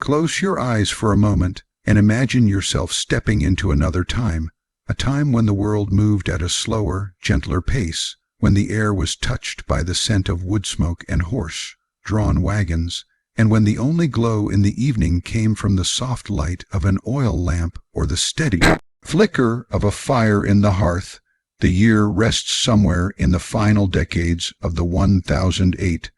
Close your eyes for a moment and imagine yourself stepping into another time, a time when the world moved at a slower, gentler pace, when the air was touched by the scent of wood smoke and horse-drawn wagons, and when the only glow in the evening came from the soft light of an oil lamp or the steady flicker of a fire in the hearth. The year rests somewhere in the final decades of the 1800s,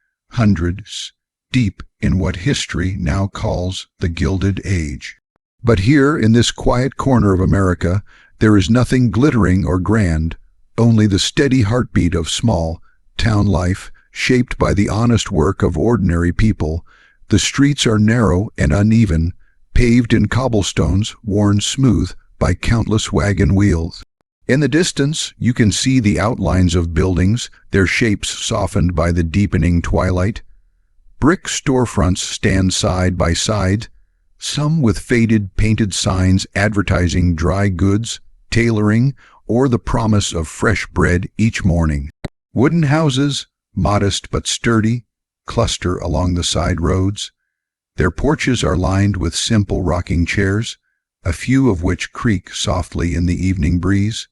deep in what history now calls the Gilded Age. But here, in this quiet corner of America, there is nothing glittering or grand, only the steady heartbeat of small town life, shaped by the honest work of ordinary people. The streets are narrow and uneven, paved in cobblestones worn smooth by countless wagon wheels. In the distance, you can see the outlines of buildings, their shapes softened by the deepening twilight. Brick storefronts stand side by side, some with faded painted signs advertising dry goods, tailoring, or the promise of fresh bread each morning. Wooden houses, modest but sturdy, cluster along the side roads. Their porches are lined with simple rocking chairs, a few of which creak softly in the evening breeze.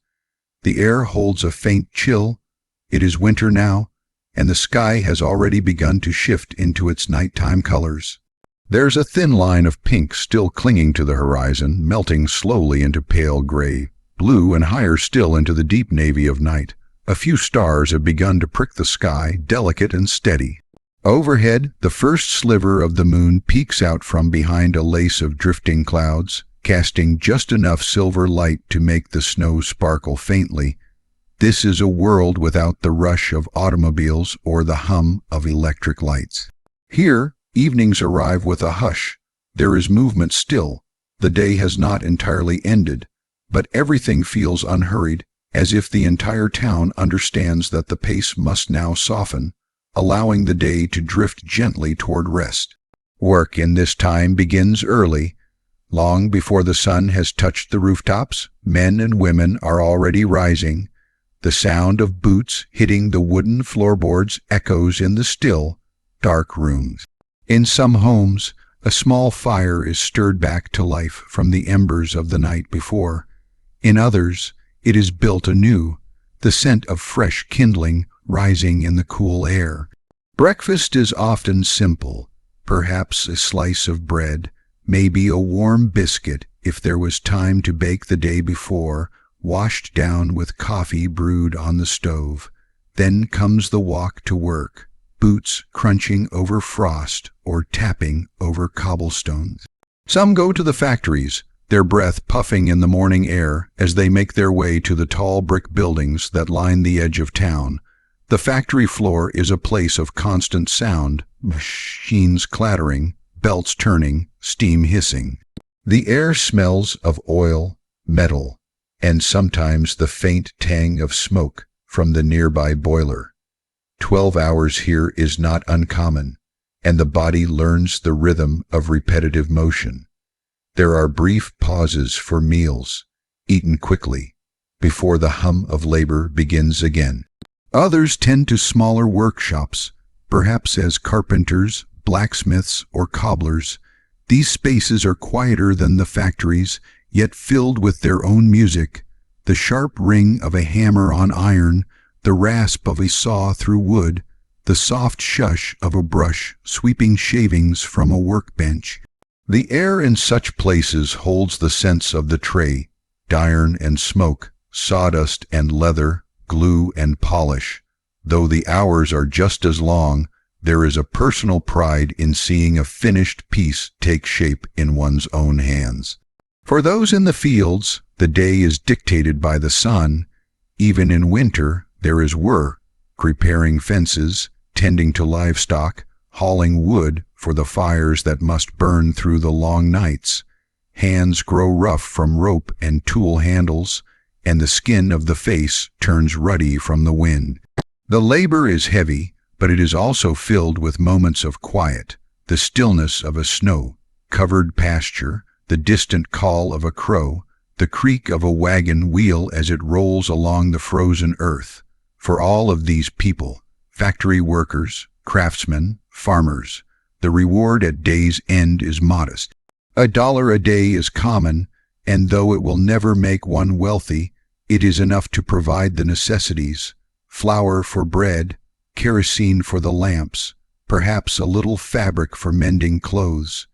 The air holds a faint chill. It is winter now, and the sky has already begun to shift into its nighttime colors. There's a thin line of pink still clinging to the horizon, melting slowly into pale gray, blue, and higher still into the deep navy of night. A few stars have begun to prick the sky, delicate and steady. Overhead, the first sliver of the moon peeks out from behind a lace of drifting clouds, casting just enough silver light to make the snow sparkle faintly. This is a world without the rush of automobiles or the hum of electric lights. Here, evenings arrive with a hush. There is movement still. The day has not entirely ended, but everything feels unhurried, as if the entire town understands that the pace must now soften, allowing the day to drift gently toward rest. Work in this time begins early. Long before the sun has touched the rooftops, men and women are already rising. The sound of boots hitting the wooden floorboards echoes in the still, dark rooms. In some homes, a small fire is stirred back to life from the embers of the night before. In others, it is built anew, the scent of fresh kindling rising in the cool air. Breakfast is often simple, perhaps a slice of bread, maybe a warm biscuit if there was time to bake the day before, washed down with coffee brewed on the stove. Then comes the walk to work, boots crunching over frost or tapping over cobblestones. Some go to the factories, their breath puffing in the morning air as they make their way to the tall brick buildings that line the edge of town. The factory floor is a place of constant sound, machines clattering, belts turning, steam hissing. The air smells of oil, metal, and sometimes the faint tang of smoke from the nearby boiler. 12 hours here is not uncommon, and the body learns the rhythm of repetitive motion. There are brief pauses for meals, eaten quickly, before the hum of labor begins again. Others tend to smaller workshops, perhaps as carpenters, blacksmiths, or cobblers. These spaces are quieter than the factories, yet filled with their own music, the sharp ring of a hammer on iron, the rasp of a saw through wood, the soft shush of a brush sweeping shavings from a workbench. The air in such places holds the sense of the tray, iron and smoke, sawdust and leather, glue and polish. Though the hours are just as long, there is a personal pride in seeing a finished piece take shape in one's own hands. For those in the fields, the day is dictated by the sun. Even in winter, there is work, repairing fences, tending to livestock, hauling wood for the fires that must burn through the long nights. Hands grow rough from rope and tool handles, and the skin of the face turns ruddy from the wind. The labor is heavy, but it is also filled with moments of quiet, the stillness of a snow-covered pasture, the distant call of a crow, the creak of a wagon wheel as it rolls along the frozen earth. For all of these people, factory workers, craftsmen, farmers, The reward at day's end is modest. $1 a day is common, and though it will never make one wealthy, it is enough to provide the necessities: flour for bread, kerosene for the lamps, perhaps a little fabric for mending clothes.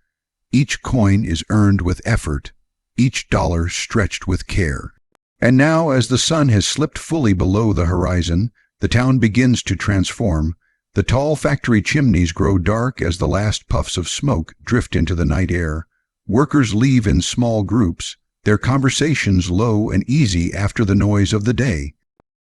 Each coin is earned with effort, each dollar stretched with care. And now, as the sun has slipped fully below the horizon, the town begins to transform. The tall factory chimneys grow dark as the last puffs of smoke drift into the night air. Workers leave in small groups, their conversations low and easy after the noise of the day.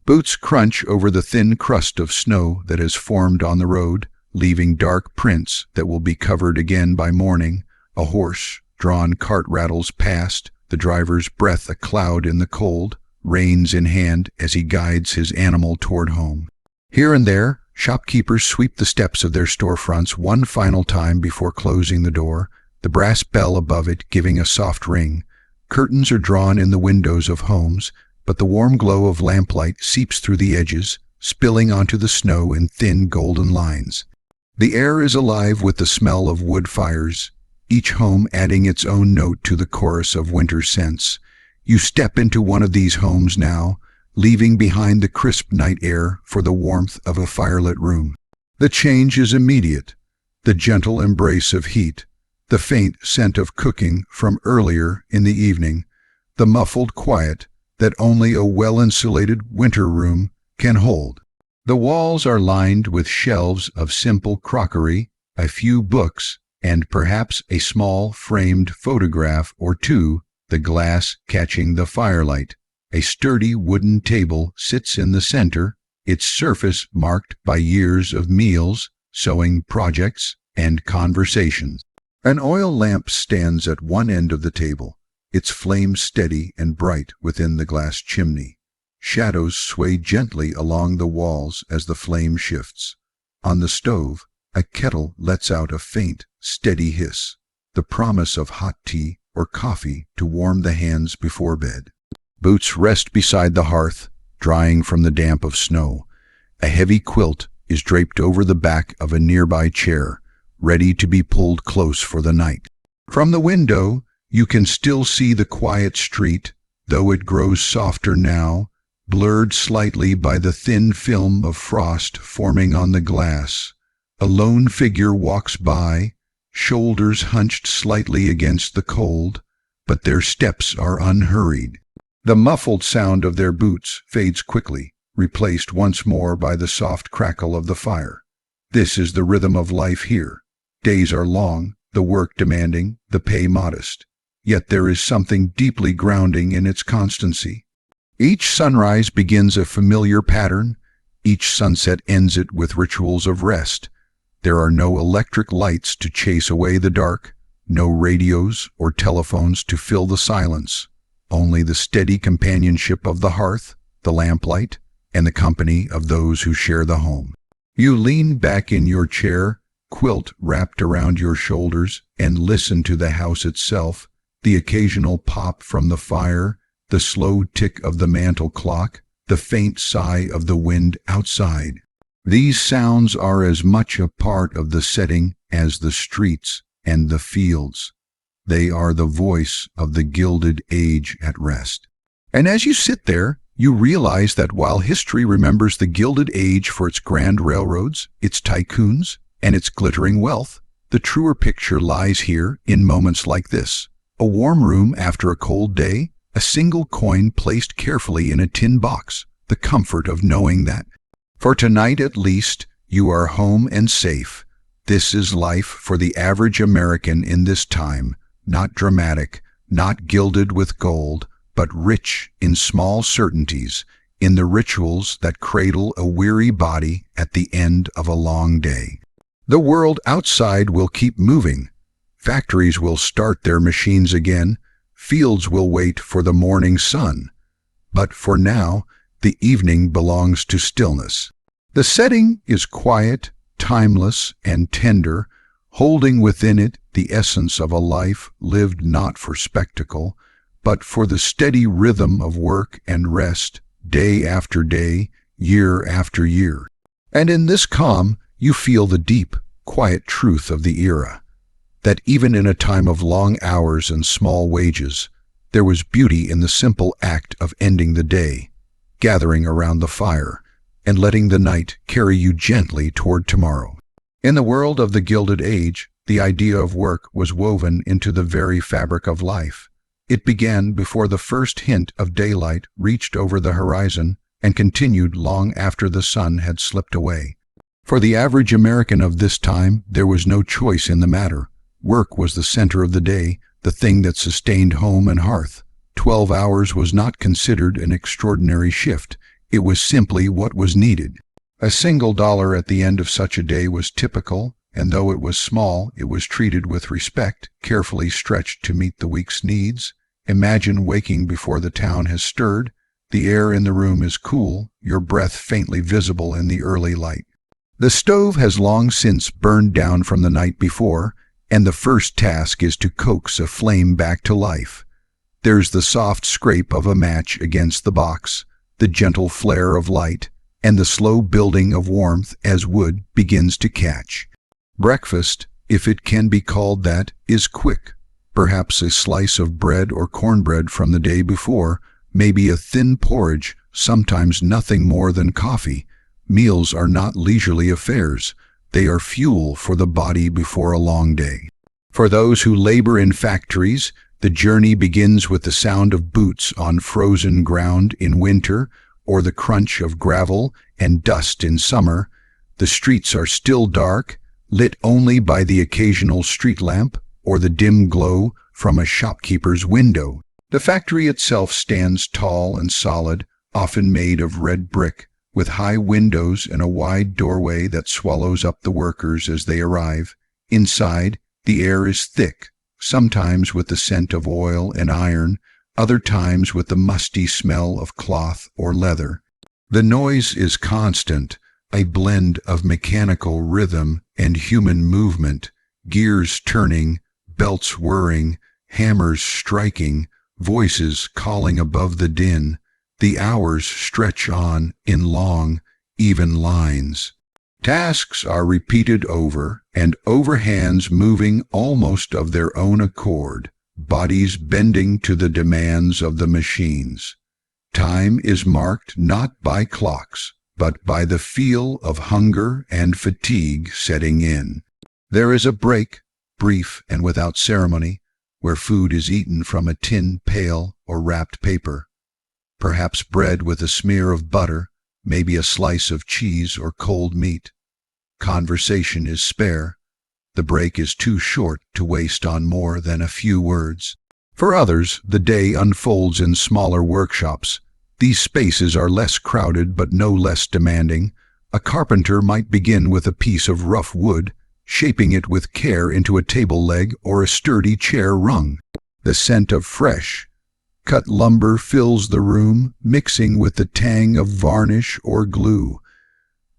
Boots crunch over the thin crust of snow that has formed on the road, leaving dark prints that will be covered again by morning. A horse-drawn cart rattles past, the driver's breath a cloud in the cold, reins in hand as he guides his animal toward home. Here and there, shopkeepers sweep the steps of their storefronts one final time before closing the door, the brass bell above it giving a soft ring. Curtains are drawn in the windows of homes, but the warm glow of lamplight seeps through the edges, spilling onto the snow in thin golden lines. The air is alive with the smell of wood fires, each home adding its own note to the chorus of winter scents. You step into one of these homes now, leaving behind the crisp night air for the warmth of a firelit room. The change is immediate: the gentle embrace of heat, the faint scent of cooking from earlier in the evening, the muffled quiet that only a well-insulated winter room can hold. The walls are lined with shelves of simple crockery, a few books, and perhaps a small framed photograph or two, the glass catching the firelight. A sturdy wooden table sits in the center, its surface marked by years of meals, sewing projects, and conversations. An oil lamp stands at one end of the table, its flame steady and bright within the glass chimney. Shadows sway gently along the walls as the flame shifts. On the stove, a kettle lets out a faint, steady hiss, the promise of hot tea or coffee to warm the hands before bed. Boots rest beside the hearth, drying from the damp of snow. A heavy quilt is draped over the back of a nearby chair, ready to be pulled close for the night. From the window, you can still see the quiet street, though it grows softer now, blurred slightly by the thin film of frost forming on the glass. A lone figure walks by, shoulders hunched slightly against the cold, but their steps are unhurried. The muffled sound of their boots fades quickly, replaced once more by the soft crackle of the fire. This is the rhythm of life here. Days are long, the work demanding, the pay modest. Yet there is something deeply grounding in its constancy. Each sunrise begins a familiar pattern. Each sunset ends it with rituals of rest. There are no electric lights to chase away the dark, no radios or telephones to fill the silence. Only the steady companionship of the hearth, the lamplight, and the company of those who share the home. You lean back in your chair, quilt wrapped around your shoulders, and listen to the house itself, the occasional pop from the fire, the slow tick of the mantel clock, the faint sigh of the wind outside. These sounds are as much a part of the setting as the streets and the fields. They are the voice of the Gilded Age at rest. And as you sit there, you realize that while history remembers the Gilded Age for its grand railroads, its tycoons, and its glittering wealth, the truer picture lies here in moments like this. A warm room after a cold day, a single coin placed carefully in a tin box, the comfort of knowing that, for tonight at least, you are home and safe. This is life for the average American in this time, not dramatic, not gilded with gold, but rich in small certainties, in the rituals that cradle a weary body at the end of a long day. The world outside will keep moving. Factories will start their machines again. Fields will wait for the morning sun. But for now, the evening belongs to stillness. The setting is quiet, timeless, and tender, holding within it the essence of a life lived not for spectacle, but for the steady rhythm of work and rest, day after day, year after year. And in this calm, you feel the deep, quiet truth of the era, that even in a time of long hours and small wages, there was beauty in the simple act of ending the day, gathering around the fire, and letting the night carry you gently toward tomorrow. In the world of the Gilded Age, the idea of work was woven into the very fabric of life. It began before the first hint of daylight reached over the horizon and continued long after the sun had slipped away. For the average American of this time, there was no choice in the matter. Work was the center of the day, the thing that sustained home and hearth. 12 hours was not considered an extraordinary shift. It was simply what was needed. A single dollar at the end of such a day was typical, and though it was small, it was treated with respect, carefully stretched to meet the week's needs. Imagine waking before the town has stirred. The air in the room is cool, your breath faintly visible in the early light. The stove has long since burned down from the night before, and the first task is to coax a flame back to life. There's the soft scrape of a match against the box, the gentle flare of light, and the slow building of warmth as wood begins to catch. Breakfast, if it can be called that, is quick. Perhaps a slice of bread or cornbread from the day before, maybe a thin porridge, sometimes nothing more than coffee. Meals are not leisurely affairs. They are fuel for the body before a long day. For those who labor in factories, the journey begins with the sound of boots on frozen ground in winter, or the crunch of gravel and dust in summer. The streets are still dark, lit only by the occasional street lamp or the dim glow from a shopkeeper's window. The factory itself stands tall and solid, often made of red brick, with high windows and a wide doorway that swallows up the workers as they arrive. Inside, the air is thick, sometimes with the scent of oil and iron, other times with the musty smell of cloth or leather. The noise is constant, a blend of mechanical rhythm and human movement, gears turning, belts whirring, hammers striking, voices calling above the din. The hours stretch on in long, even lines. Tasks are repeated over and over, hands moving almost of their own accord, bodies bending to the demands of the machines. Time is marked not by clocks, but by the feel of hunger and fatigue setting in. There is a break, brief and without ceremony, where food is eaten from a tin pail or wrapped paper. Perhaps bread with a smear of butter, maybe a slice of cheese or cold meat. Conversation is spare. The break is too short to waste on more than a few words. For others, the day unfolds in smaller workshops. These spaces are less crowded but no less demanding. A carpenter might begin with a piece of rough wood, shaping it with care into a table leg or a sturdy chair rung. The scent of fresh, cut lumber fills the room, mixing with the tang of varnish or glue.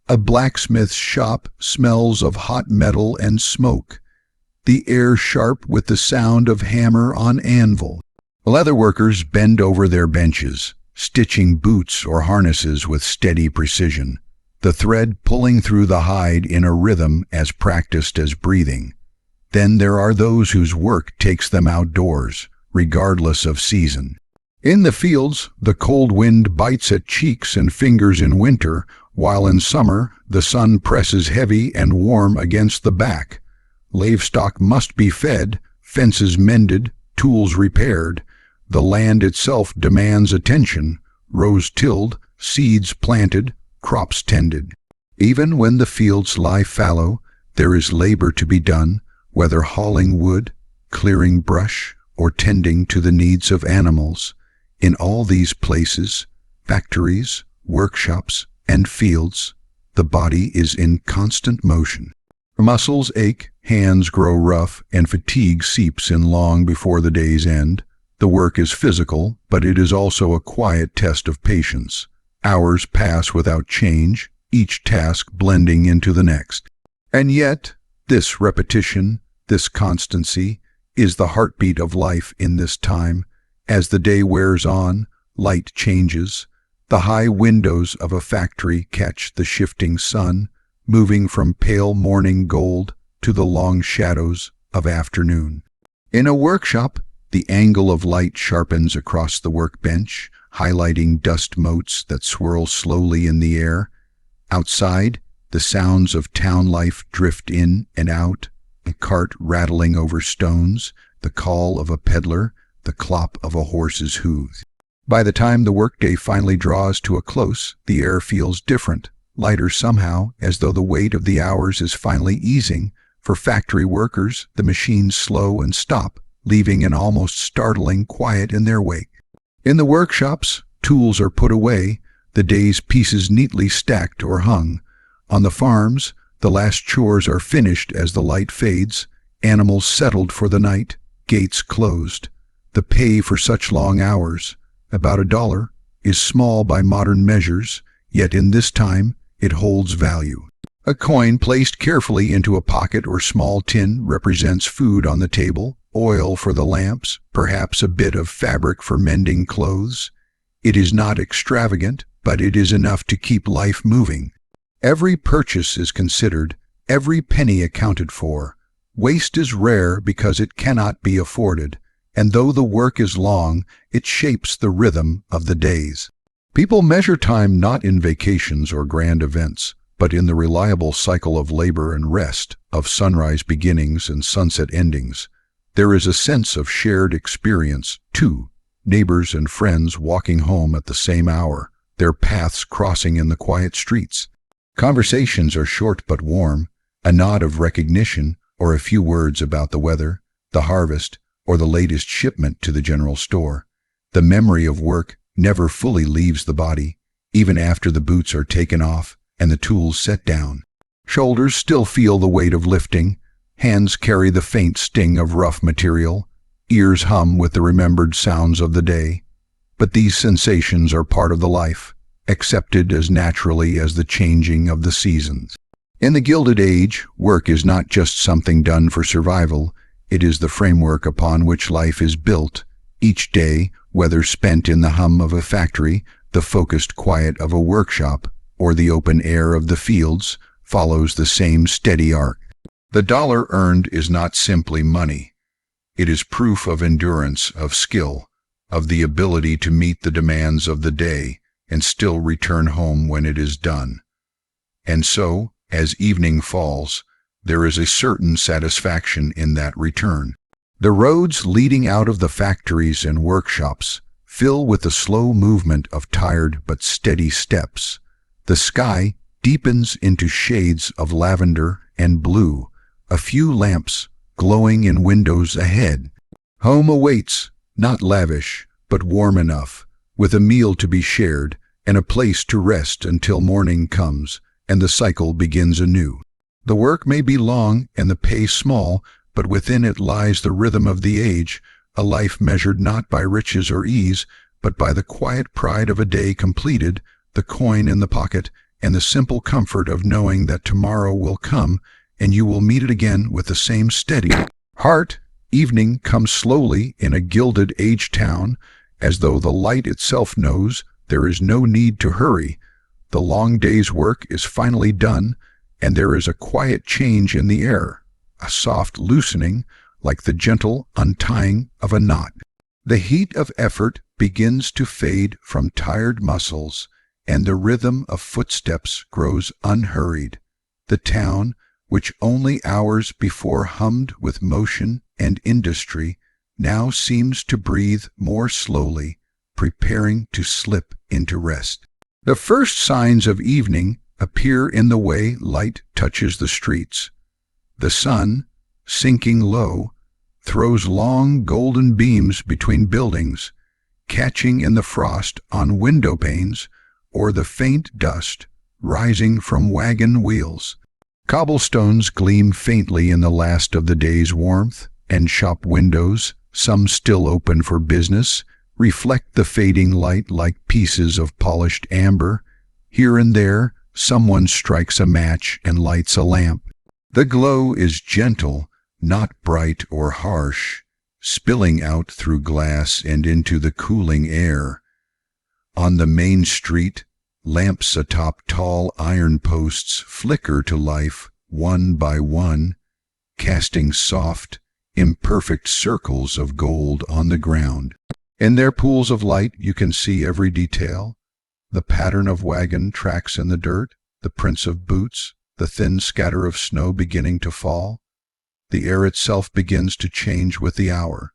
A blacksmith's shop smells of hot metal and smoke, the air sharp with the sound of hammer on anvil. Leather workers bend over their benches, stitching boots or harnesses with steady precision, the thread pulling through the hide in a rhythm as practiced as breathing. Then there are those whose work takes them outdoors, regardless of season. In the fields, the cold wind bites at cheeks and fingers in winter, while in summer the sun presses heavy and warm against the back. Livestock must be fed, fences mended, tools repaired. The land itself demands attention, rows tilled, seeds planted, crops tended. Even when the fields lie fallow, there is labor to be done, whether hauling wood, clearing brush, or tending to the needs of animals. In all these places, factories, workshops, and fields, the body is in constant motion. Muscles ache, hands grow rough, and fatigue seeps in long before the day's end. The work is physical, but it is also a quiet test of patience. Hours pass without change, each task blending into the next. And yet, this repetition, this constancy, is the heartbeat of life in this time. As the day wears on, light changes. The high windows of a factory catch the shifting sun, moving from pale morning gold to the long shadows of afternoon. In a workshop, the angle of light sharpens across the workbench, highlighting dust motes that swirl slowly in the air. Outside, the sounds of town life drift in and out, a cart rattling over stones, the call of a peddler, the clop of a horse's hooves. By the time the workday finally draws to a close, the air feels different, lighter somehow, as though the weight of the hours is finally easing. For factory workers, the machines slow and stop, leaving an almost startling quiet in their wake. In the workshops, tools are put away, the day's pieces neatly stacked or hung. On the farms, the last chores are finished as the light fades, animals settled for the night, gates closed. The pay for such long hours, about $1, is small by modern measures, yet in this time it holds value. A coin placed carefully into a pocket or small tin represents food on the table, oil for the lamps, perhaps a bit of fabric for mending clothes. It is not extravagant, but it is enough to keep life moving. Every purchase is considered, every penny accounted for. Waste is rare because it cannot be afforded, and though the work is long, it shapes the rhythm of the days. People measure time not in vacations or grand events, but in the reliable cycle of labor and rest, of sunrise beginnings and sunset endings. There is a sense of shared experience, too, neighbors and friends walking home at the same hour, their paths crossing in the quiet streets. Conversations are short but warm, a nod of recognition or a few words about the weather, the harvest, or the latest shipment to the general store. The memory of work never fully leaves the body, even after the boots are taken off and the tools set down. Shoulders still feel the weight of lifting, hands carry the faint sting of rough material, ears hum with the remembered sounds of the day. But these sensations are part of the life, accepted as naturally as the changing of the seasons. In the Gilded Age, work is not just something done for survival, it is the framework upon which life is built. Each day, whether spent in the hum of a factory, the focused quiet of a workshop, or the open air of the fields, follows the same steady arc. The dollar earned is not simply money. It is proof of endurance, of skill, of the ability to meet the demands of the day and still return home when it is done. And so, as evening falls, there is a certain satisfaction in that return. The roads leading out of the factories and workshops fill with the slow movement of tired but steady steps. The sky deepens into shades of lavender and blue, a few lamps glowing in windows ahead. Home awaits, not lavish, but warm enough, with a meal to be shared and a place to rest until morning comes and the cycle begins anew. The work may be long and the pay small, but within it lies the rhythm of the age, a life measured not by riches or ease, but by the quiet pride of a day completed, the coin in the pocket, and the simple comfort of knowing that tomorrow will come and you will meet it again with the same steady heart. Evening comes slowly in a Gilded Age town, as though the light itself knows there is no need to hurry. The long day's work is finally done, and there is a quiet change in the air, a soft loosening, like the gentle untying of a knot. The heat of effort begins to fade from tired muscles, and the rhythm of footsteps grows unhurried. The town, which only hours before hummed with motion and industry, now seems to breathe more slowly, preparing to slip into rest. The first signs of evening appear in the way light touches the streets. The sun, sinking low, throws long golden beams between buildings, catching in the frost on window panes or the faint dust rising from wagon wheels. Cobblestones gleam faintly in the last of the day's warmth, and shop windows, some still open for business, reflect the fading light like pieces of polished amber. Here and there, someone strikes a match and lights a lamp. The glow is gentle, not bright or harsh, spilling out through glass and into the cooling air. On the main street, Lamps atop tall iron posts flicker to life one by one, casting soft, imperfect circles of gold on the ground. In their pools of light you can see every detail: the pattern of wagon tracks in the dirt, the prints of boots, the thin scatter of snow beginning to fall. The air itself begins to change with the hour.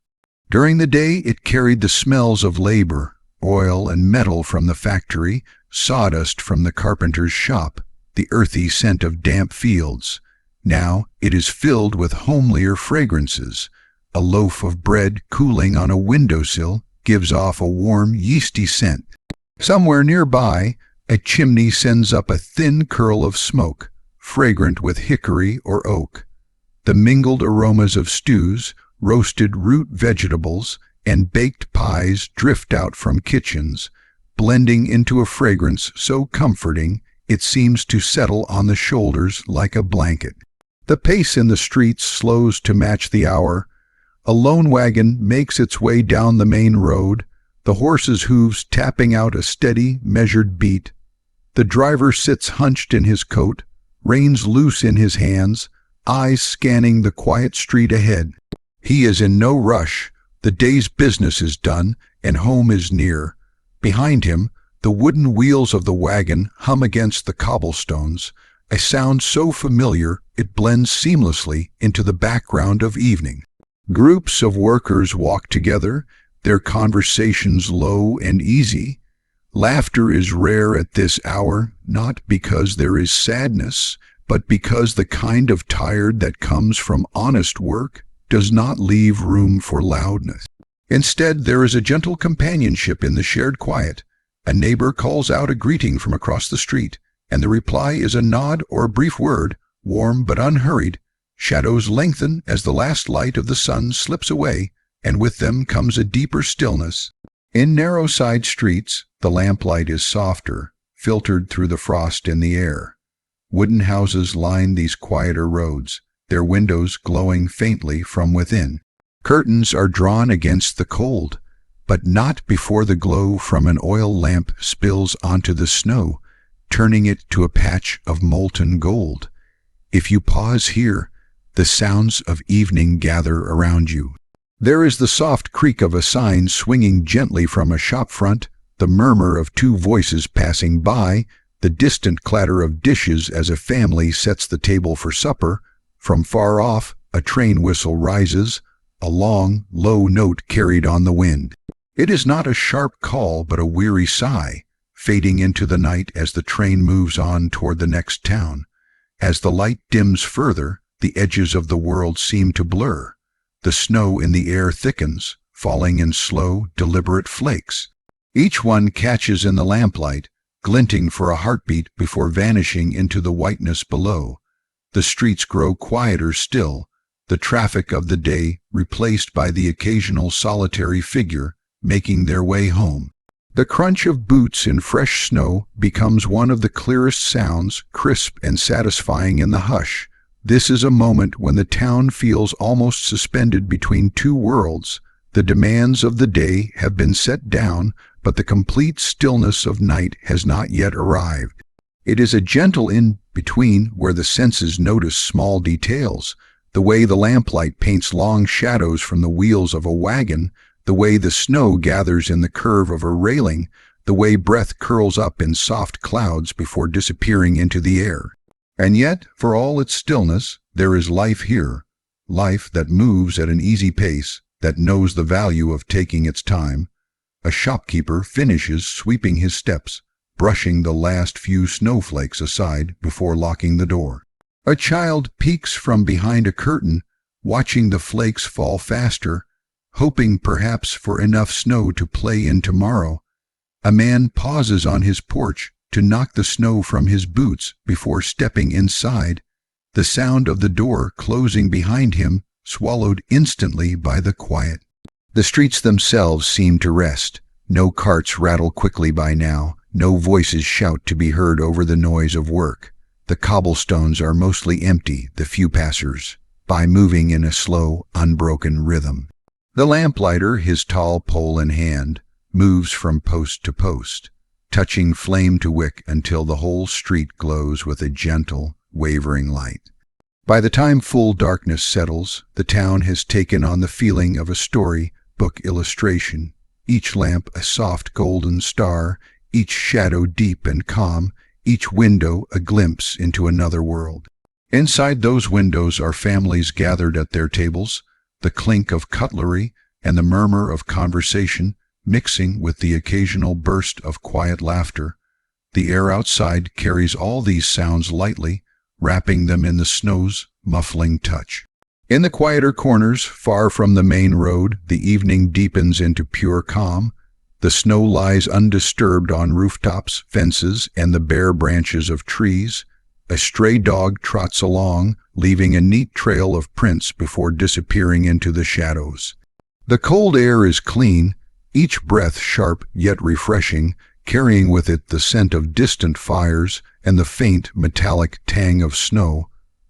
During the day it carried the smells of labor, oil and metal from the factory, sawdust from the carpenter's shop, the earthy scent of damp fields. Now it is filled with homelier fragrances. A loaf of bread cooling on a windowsill gives off a warm, yeasty scent. Somewhere nearby, a chimney sends up a thin curl of smoke, fragrant with hickory or oak. The mingled aromas of stews, roasted root vegetables, and baked pies drift out from kitchens, blending into a fragrance so comforting it seems to settle on the shoulders like a blanket. The pace in the streets slows to match the hour. A lone wagon makes its way down the main road, the horse's hooves tapping out a steady, measured beat. The driver sits hunched in his coat, reins loose in his hands, eyes scanning the quiet street ahead. He is in no rush. The day's business is done, and home is near. Behind him, the wooden wheels of the wagon hum against the cobblestones, a sound so familiar it blends seamlessly into the background of evening. Groups of workers walk together, their conversations low and easy. Laughter is rare at this hour, not because there is sadness, but because the kind of tired that comes from honest work does not leave room for loudness. Instead, there is a gentle companionship in the shared quiet. A neighbor calls out a greeting from across the street, and the reply is a nod or a brief word, warm but unhurried. Shadows lengthen as the last light of the sun slips away, and with them comes a deeper stillness. In narrow side streets, the lamplight is softer, filtered through the frost in the air. Wooden houses line these quieter roads, their windows glowing faintly from within. Curtains are drawn against the cold, but not before the glow from an oil lamp spills onto the snow, turning it to a patch of molten gold. If you pause here, the sounds of evening gather around you. There is the soft creak of a sign swinging gently from a shop front, the murmur of two voices passing by, the distant clatter of dishes as a family sets the table for supper. From far off, a train whistle rises, a long, low note carried on the wind. It is not a sharp call, but a weary sigh, fading into the night as the train moves on toward the next town. As the light dims further, the edges of the world seem to blur. The snow in the air thickens, falling in slow, deliberate flakes. Each one catches in the lamplight, glinting for a heartbeat before vanishing into the whiteness below. The streets grow quieter still, the traffic of the day replaced by the occasional solitary figure making their way home. The crunch of boots in fresh snow becomes one of the clearest sounds, crisp and satisfying in the hush. This is a moment when the town feels almost suspended between two worlds. The demands of the day have been set down, but the complete stillness of night has not yet arrived. It is a gentle in-between where the senses notice small details, the way the lamplight paints long shadows from the wheels of a wagon, the way the snow gathers in the curve of a railing, the way breath curls up in soft clouds before disappearing into the air. And yet, for all its stillness, there is life here, life that moves at an easy pace, that knows the value of taking its time. A shopkeeper finishes sweeping his steps, brushing the last few snowflakes aside before locking the door. A child peeks from behind a curtain, watching the flakes fall faster, hoping perhaps for enough snow to play in tomorrow. A man pauses on his porch to knock the snow from his boots before stepping inside, the sound of the door closing behind him swallowed instantly by the quiet. The streets themselves seem to rest. No carts rattle quickly by now, no voices shout to be heard over the noise of work. The cobblestones are mostly empty, the few passers by moving in a slow, unbroken rhythm. The lamplighter, his tall pole in hand, moves from post to post. touching flame to wick until the whole street glows with a gentle, wavering light. By the time full darkness settles, the town has taken on the feeling of a story book illustration, each lamp a soft golden star, each shadow deep and calm, each window a glimpse into another world. Inside those windows are families gathered at their tables, the clink of cutlery and the murmur of conversation mixing with the occasional burst of quiet laughter. The air outside carries all these sounds lightly, wrapping them in the snow's muffling touch. In the quieter corners, far from the main road, the evening deepens into pure calm. The snow lies undisturbed on rooftops, fences, and the bare branches of trees. A stray dog trots along, leaving a neat trail of prints before disappearing into the shadows. The cold air is clean, each breath sharp yet refreshing, carrying with it the scent of distant fires and the faint metallic tang of snow.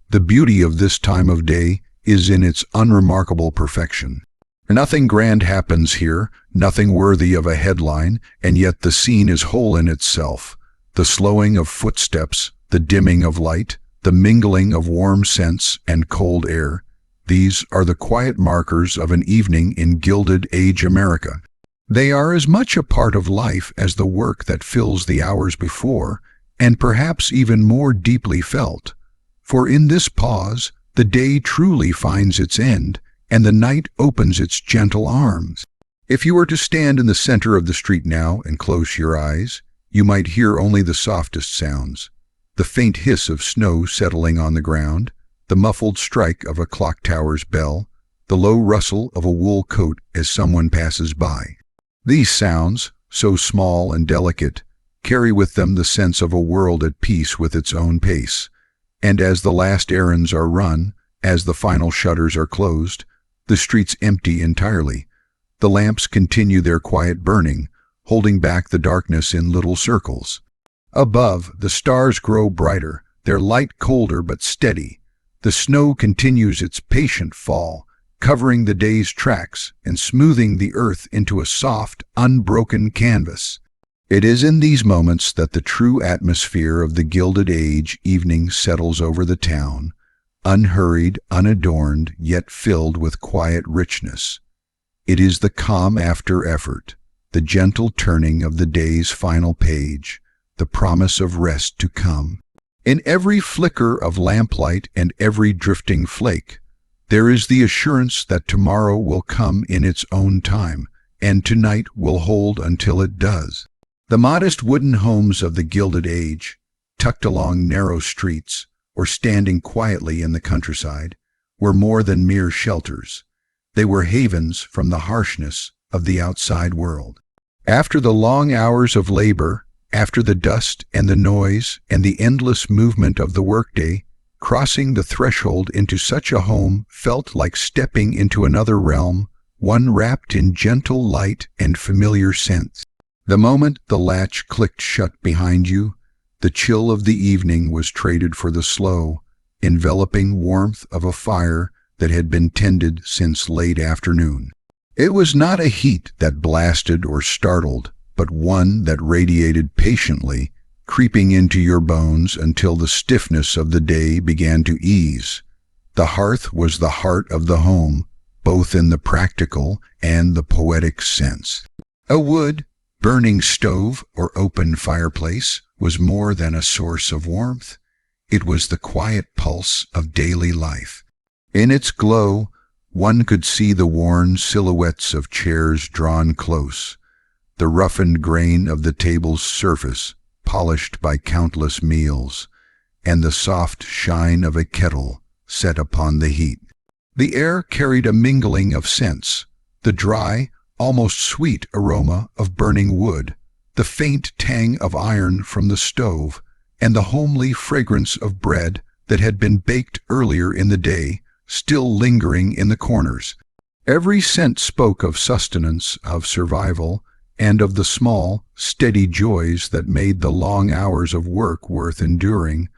The beauty of this time of day is in its unremarkable perfection. Nothing grand happens here, nothing worthy of a headline, and yet the scene is whole in itself. The slowing of footsteps, the dimming of light, the mingling of warm scents and cold air, these are the quiet markers of an evening in Gilded Age America. They are as much a part of life as the work that fills the hours before, and perhaps even more deeply felt. For in this pause, the day truly finds its end, and the night opens its gentle arms. If you were to stand in the center of the street now and close your eyes, you might hear only the softest sounds. The faint hiss of snow settling on the ground, the muffled strike of a clock tower's bell, the low rustle of a wool coat as someone passes by. These sounds, so small and delicate, carry with them the sense of a world at peace with its own pace. And as the last errands are run, as the final shutters are closed, the streets empty entirely. The lamps continue their quiet burning, holding back the darkness in little circles. Above, the stars grow brighter, their light colder but steady. The snow continues its patient fall, covering the day's tracks and smoothing the earth into a soft, unbroken canvas. It is in these moments that the true atmosphere of the Gilded Age evening settles over the town, unhurried, unadorned, yet filled with quiet richness. It is the calm after effort, the gentle turning of the day's final page, the promise of rest to come. In every flicker of lamplight and every drifting flake, there is the assurance that tomorrow will come in its own time, and tonight will hold until it does. The modest wooden homes of the Gilded Age, tucked along narrow streets or standing quietly in the countryside, were more than mere shelters. They were havens from the harshness of the outside world. After the long hours of labor, after the dust and the noise and the endless movement of the workday, crossing the threshold into such a home felt like stepping into another realm, one wrapped in gentle light and familiar scents. The moment the latch clicked shut behind you, the chill of the evening was traded for the slow, enveloping warmth of a fire that had been tended since late afternoon. It was not a heat that blasted or startled, but one that radiated patiently, creeping into your bones until the stiffness of the day began to ease. The hearth was the heart of the home, both in the practical and the poetic sense. A wood, burning stove or open fireplace was more than a source of warmth. It was the quiet pulse of daily life. In its glow, one could see the worn silhouettes of chairs drawn close, the roughened grain of the table's surface, polished by countless meals, and the soft shine of a kettle set upon the heat. The air carried a mingling of scents, the dry, almost sweet aroma of burning wood, the faint tang of iron from the stove, and the homely fragrance of bread that had been baked earlier in the day, still lingering in the corners. Every scent spoke of sustenance, of survival, and of the small, steady joys that made the long hours of work worth enduring.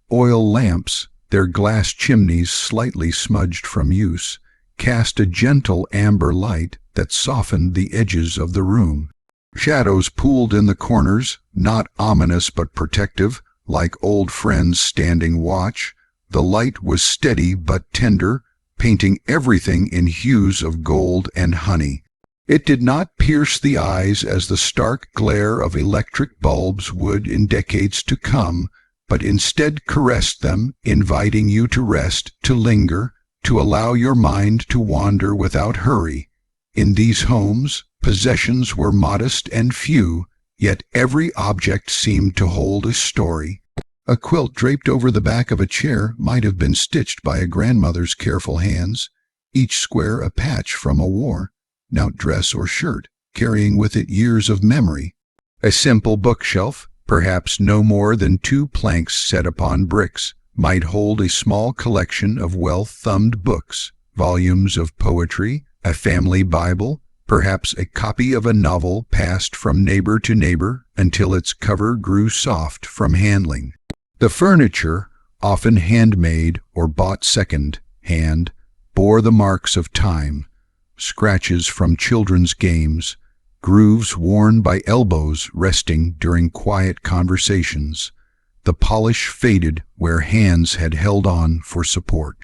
Oil lamps, their glass chimneys slightly smudged from use, cast a gentle amber light that softened the edges of the room. Shadows pooled in the corners, not ominous but protective, like old friends standing watch. The light was steady but tender, painting everything in hues of gold and honey. It did not pierce the eyes as the stark glare of electric bulbs would in decades to come, but instead caressed them, inviting you to rest, to linger, to allow your mind to wander without hurry. In these homes, possessions were modest and few, yet every object seemed to hold a story. A quilt draped over the back of a chair might have been stitched by a grandmother's careful hands, each square a patch from a war, now dress or shirt, carrying with it years of memory. A simple bookshelf, perhaps no more than 2 planks set upon bricks, might hold a small collection of well-thumbed books, volumes of poetry, a family Bible, perhaps a copy of a novel passed from neighbor to neighbor until its cover grew soft from handling. The furniture, often handmade or bought second-hand, bore the marks of time, scratches from children's games, grooves worn by elbows resting during quiet conversations. The polish faded where hands had held on for support.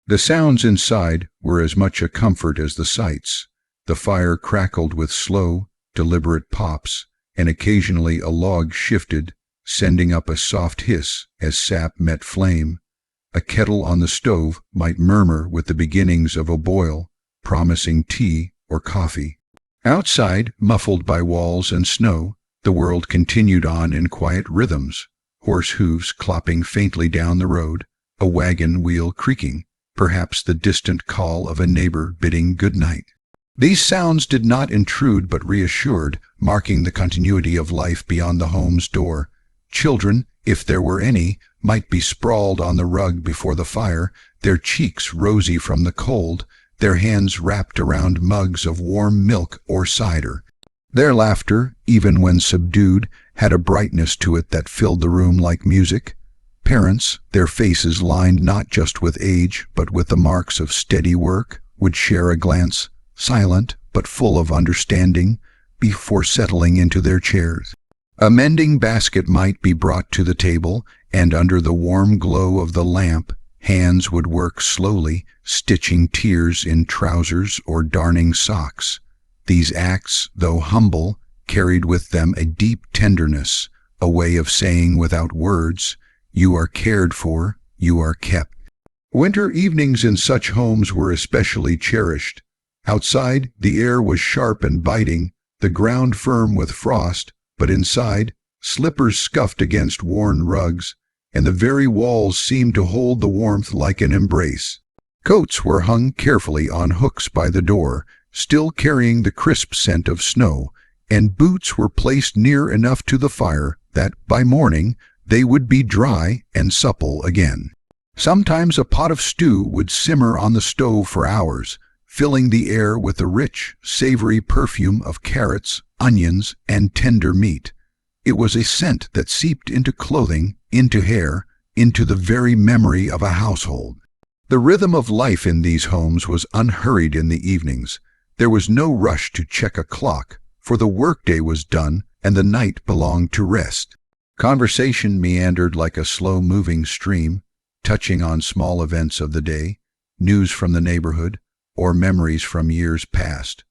The sounds inside were as much a comfort as the sights. The fire crackled with slow, deliberate pops, and occasionally a log shifted, sending up a soft hiss as sap met flame. A kettle on the stove might murmur with the beginnings of a boil, promising tea or coffee. Outside, muffled by walls and snow, the world continued on in quiet rhythms, horse hooves clopping faintly down the road, a wagon wheel creaking, perhaps the distant call of a neighbor bidding good night. These sounds did not intrude but reassured, marking the continuity of life beyond the home's door. Children, if there were any, might be sprawled on the rug before the fire, their cheeks rosy from the cold, their hands wrapped around mugs of warm milk or cider. Their laughter, even when subdued, had a brightness to it that filled the room like music. Parents, their faces lined not just with age but with the marks of steady work, would share a glance, silent but full of understanding, before settling into their chairs. A mending basket might be brought to the table, and under the warm glow of the lamp, hands would work slowly, stitching tears in trousers or darning socks. These acts, though humble, carried with them a deep tenderness, a way of saying without words, "You are cared for, you are kept." Winter evenings in such homes were especially cherished. Outside, the air was sharp and biting, the ground firm with frost, but inside, slippers scuffed against worn rugs, and the very walls seemed to hold the warmth like an embrace. Coats were hung carefully on hooks by the door, still carrying the crisp scent of snow, and boots were placed near enough to the fire that, by morning, they would be dry and supple again. Sometimes a pot of stew would simmer on the stove for hours, filling the air with the rich, savory perfume of carrots, onions, and tender meat. It was a scent that seeped into clothing, into hair, into the very memory of a household. The rhythm of life in these homes was unhurried in the evenings. There was no rush to check a clock, for the workday was done and the night belonged to rest. Conversation meandered like a slow-moving stream, touching on small events of the day, news from the neighborhood, or memories from years past.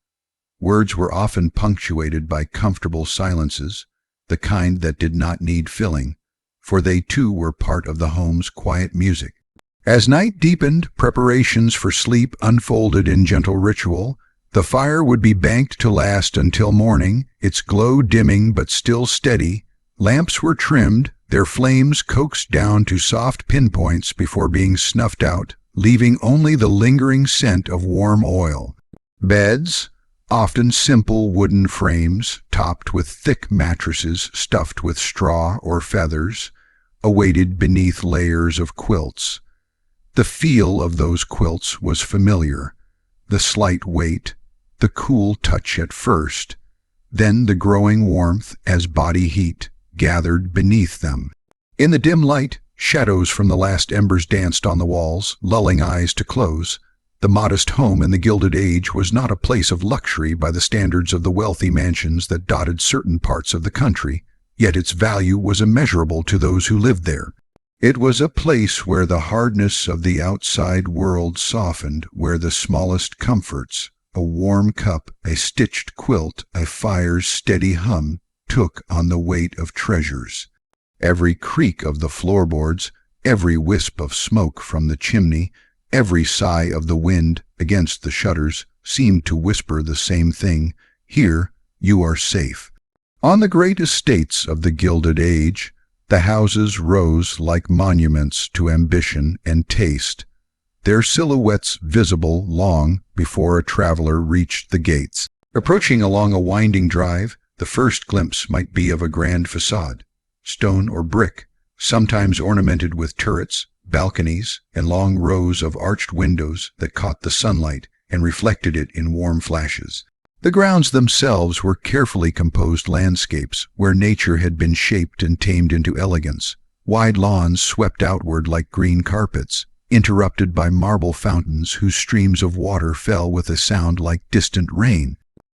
Words were often punctuated by comfortable silences, the kind that did not need filling, for they too were part of the home's quiet music. As night deepened, preparations for sleep unfolded in gentle ritual. The fire would be banked to last until morning, its glow dimming but still steady. Lamps were trimmed, their flames coaxed down to soft pinpoints before being snuffed out, leaving only the lingering scent of warm oil. Beds, often simple wooden frames, topped with thick mattresses stuffed with straw or feathers, awaited beneath layers of quilts. The feel of those quilts was familiar, the slight weight, the cool touch at first, then the growing warmth as body heat gathered beneath them. In the dim light, shadows from the last embers danced on the walls, lulling eyes to close. The modest home in the Gilded Age was not a place of luxury by the standards of the wealthy mansions that dotted certain parts of the country, yet its value was immeasurable to those who lived there. It was a place where the hardness of the outside world softened, where the smallest comforts, a warm cup, a stitched quilt, a fire's steady hum, took on the weight of treasures. Every creak of the floorboards, every wisp of smoke from the chimney, every sigh of the wind against the shutters seemed to whisper the same thing: here you are safe. On the great estates of the Gilded Age, the houses rose like monuments to ambition and taste, their silhouettes visible long before a traveler reached the gates. Approaching along a winding drive, the first glimpse might be of a grand facade, stone or brick, sometimes ornamented with turrets, balconies, and long rows of arched windows that caught the sunlight and reflected it in warm flashes. The grounds themselves were carefully composed landscapes where nature had been shaped and tamed into elegance. Wide lawns swept outward like green carpets, interrupted by marble fountains whose streams of water fell with a sound like distant rain.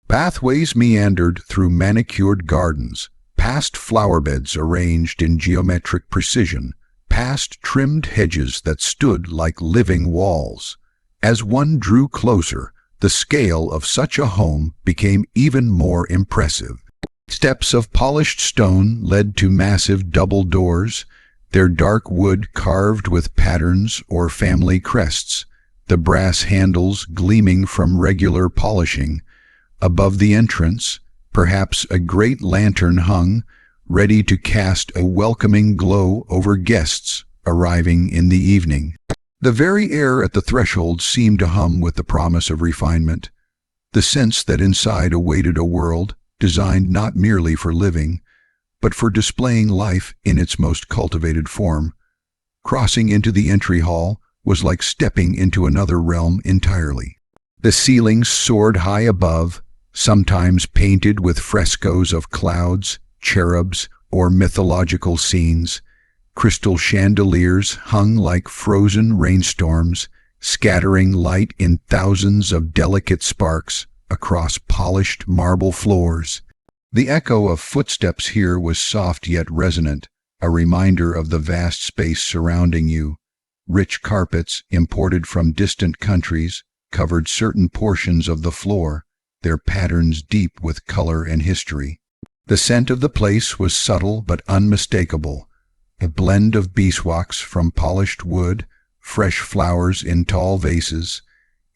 Pathways meandered through manicured gardens, past flower-beds arranged in geometric precision, past trimmed hedges that stood like living walls. As one drew closer, the scale of such a home became even more impressive. Steps of polished stone led to massive double doors, their dark wood carved with patterns or family crests, the brass handles gleaming from regular polishing. Above the entrance, perhaps a great lantern hung, ready to cast a welcoming glow over guests arriving in the evening. The very air at the threshold seemed to hum with the promise of refinement, the sense that inside awaited a world designed not merely for living, but for displaying life in its most cultivated form. Crossing into the entry hall was like stepping into another realm entirely. The ceilings soared high above, sometimes painted with frescoes of clouds, cherubs, or mythological scenes. Crystal chandeliers hung like frozen rainstorms, scattering light in thousands of delicate sparks across polished marble floors. The echo of footsteps here was soft yet resonant, a reminder of the vast space surrounding you. Rich carpets, imported from distant countries, covered certain portions of the floor, their patterns deep with color and history. The scent of the place was subtle but unmistakable, a blend of beeswax from polished wood, fresh flowers in tall vases,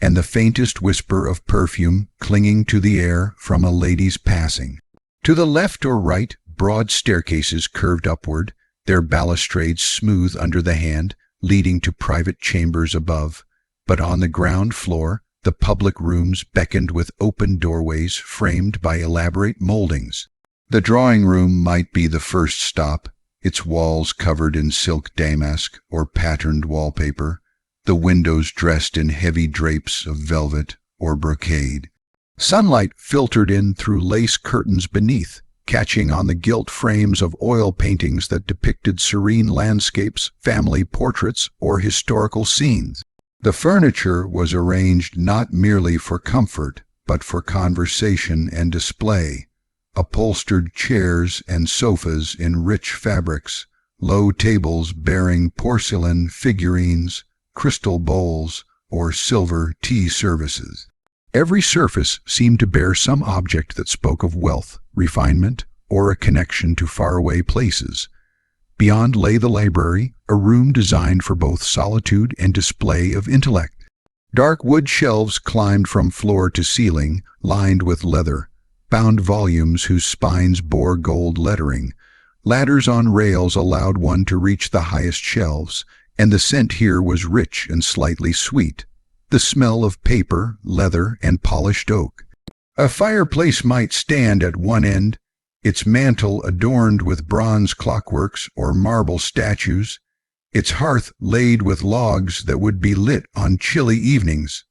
and the faintest whisper of perfume clinging to the air from a lady's passing. To the left or right, broad staircases curved upward, their balustrades smooth under the hand, leading to private chambers above. But on the ground floor, the public rooms beckoned with open doorways framed by elaborate moldings. The drawing room might be the first stop, its walls covered in silk damask or patterned wallpaper, the windows dressed in heavy drapes of velvet or brocade. Sunlight filtered in through lace curtains beneath, catching on the gilt frames of oil paintings that depicted serene landscapes, family portraits, or historical scenes. The furniture was arranged not merely for comfort, but for conversation and display. Upholstered chairs and sofas in rich fabrics, low tables bearing porcelain figurines, crystal bowls, or silver tea services. Every surface seemed to bear some object that spoke of wealth, refinement, or a connection to faraway places. Beyond lay the library, a room designed for both solitude and display of intellect. Dark wood shelves climbed from floor to ceiling, lined with leather, bound volumes whose spines bore gold lettering. Ladders on rails allowed one to reach the highest shelves, and the scent here was rich and slightly sweet, the smell of paper, leather, and polished oak. A fireplace might stand at one end, its mantel adorned with bronze clockworks or marble statues, its hearth laid with logs that would be lit on chilly evenings.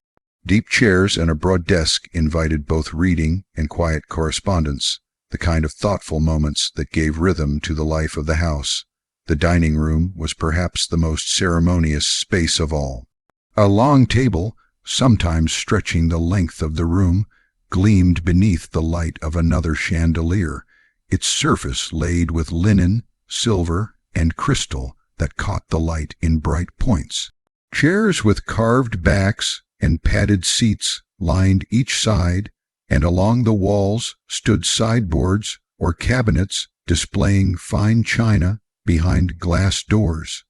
Deep chairs and a broad desk invited both reading and quiet correspondence, the kind of thoughtful moments that gave rhythm to the life of the house. The dining room was perhaps the most ceremonious space of all. A long table, sometimes stretching the length of the room, gleamed beneath the light of another chandelier, its surface laid with linen, silver, and crystal that caught the light in bright points. Chairs with carved backs and padded seats lined each side, and along the walls stood sideboards or cabinets displaying fine china behind glass doors.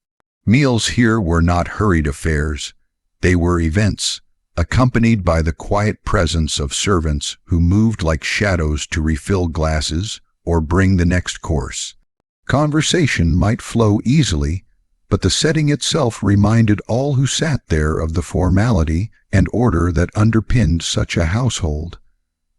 Meals here were not hurried affairs. They were events, accompanied by the quiet presence of servants who moved like shadows to refill glasses or bring the next course. Conversation might flow easily, but the setting itself reminded all who sat there of the formality and order that underpinned such a household.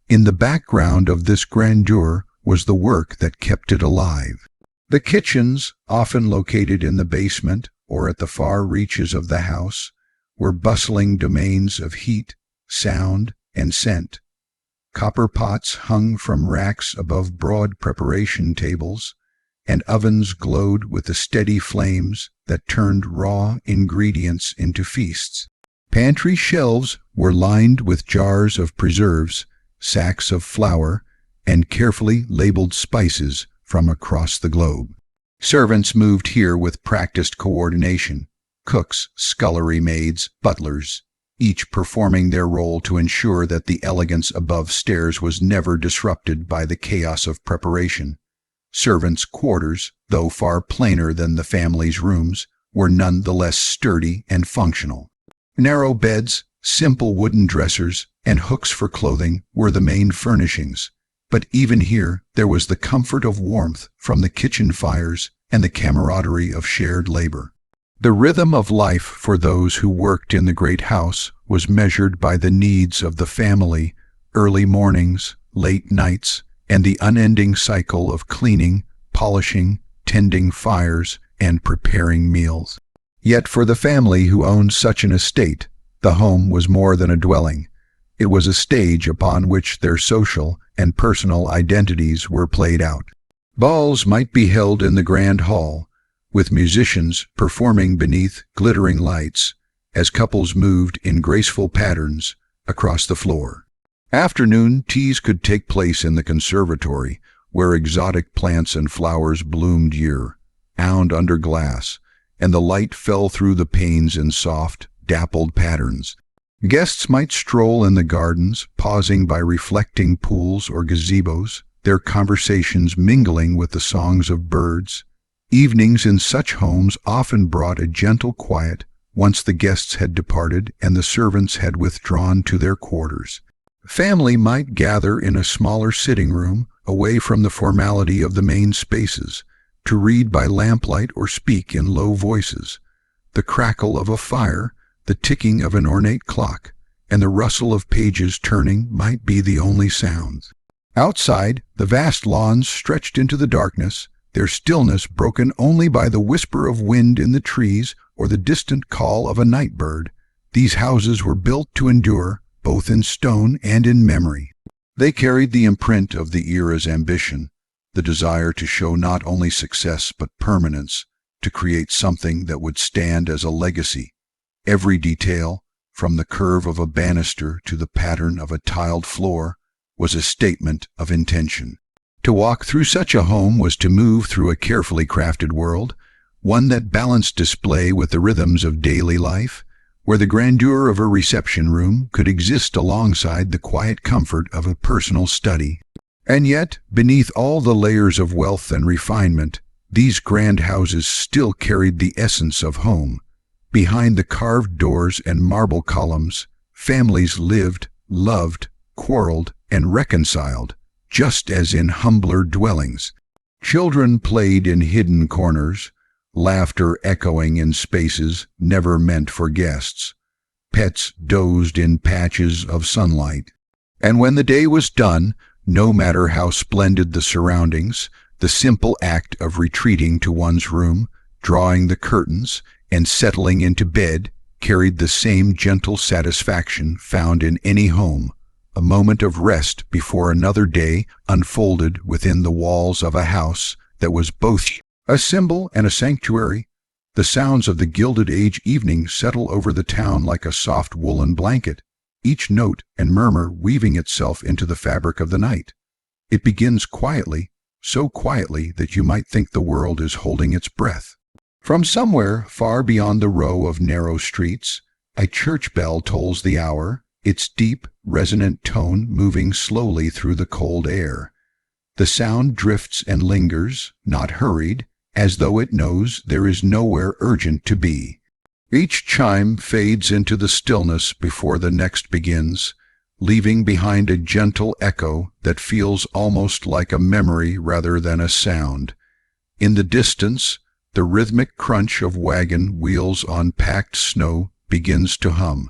In the background of this grandeur was the work that kept it alive. The kitchens, often located in the basement or at the far reaches of the house, were bustling domains of heat, sound, and scent. Copper pots hung from racks above broad preparation tables, and ovens glowed with the steady flames that turned raw ingredients into feasts. Pantry shelves were lined with jars of preserves, sacks of flour, and carefully labeled spices from across the globe. Servants moved here with practiced coordination: cooks, scullery maids, butlers, each performing their role to ensure that the elegance above stairs was never disrupted by the chaos of preparation. Servants' quarters, though far plainer than the family's rooms, were none the less sturdy and functional. Narrow beds, simple wooden dressers, and hooks for clothing were the main furnishings, but even here there was the comfort of warmth from the kitchen fires and the camaraderie of shared labor. The rhythm of life for those who worked in the great house was measured by the needs of the family: early mornings, late nights, and the unending cycle of cleaning, polishing, tending fires, and preparing meals. Yet for the family who owned such an estate, the home was more than a dwelling. It was a stage upon which their social and personal identities were played out. Balls might be held in the grand hall, with musicians performing beneath glittering lights as couples moved in graceful patterns across the floor. Afternoon teas could take place in the conservatory, where exotic plants and flowers bloomed year-round under glass, and the light fell through the panes in soft, dappled patterns. Guests might stroll in the gardens, pausing by reflecting pools or gazebos, their conversations mingling with the songs of birds. Evenings in such homes often brought a gentle quiet once the guests had departed and the servants had withdrawn to their quarters. Family might gather in a smaller sitting room, away from the formality of the main spaces, to read by lamplight or speak in low voices. The crackle of a fire, the ticking of an ornate clock, and the rustle of pages turning might be the only sounds. Outside, the vast lawns stretched into the darkness, their stillness broken only by the whisper of wind in the trees or the distant call of a night bird. These houses were built to endure, both in stone and in memory. They carried the imprint of the era's ambition, the desire to show not only success but permanence, to create something that would stand as a legacy. Every detail, from the curve of a banister to the pattern of a tiled floor, was a statement of intention. To walk through such a home was to move through a carefully crafted world, one that balanced display with the rhythms of daily life, where the grandeur of a reception room could exist alongside the quiet comfort of a personal study. And yet, beneath all the layers of wealth and refinement, these grand houses still carried the essence of home. Behind the carved doors and marble columns, families lived, loved, quarreled, and reconciled, just as in humbler dwellings. Children played in hidden corners, laughter echoing in spaces never meant for guests. Pets dozed in patches of sunlight. And when the day was done, no matter how splendid the surroundings, the simple act of retreating to one's room, drawing the curtains, and settling into bed carried the same gentle satisfaction found in any home, a moment of rest before another day unfolded within the walls of a house that was both a symbol and a sanctuary, The sounds of the Gilded Age evening settle over the town like a soft woolen blanket, each note and murmur weaving itself into the fabric of the night. It begins quietly, so quietly that you might think the world is holding its breath. From somewhere far beyond the row of narrow streets, a church bell tolls the hour, its deep, resonant tone moving slowly through the cold air. The sound drifts and lingers, not hurried, as though it knows there is nowhere urgent to be. Each chime fades into the stillness before the next begins, leaving behind a gentle echo that feels almost like a memory rather than a sound. In the distance, the rhythmic crunch of wagon wheels on packed snow begins to hum,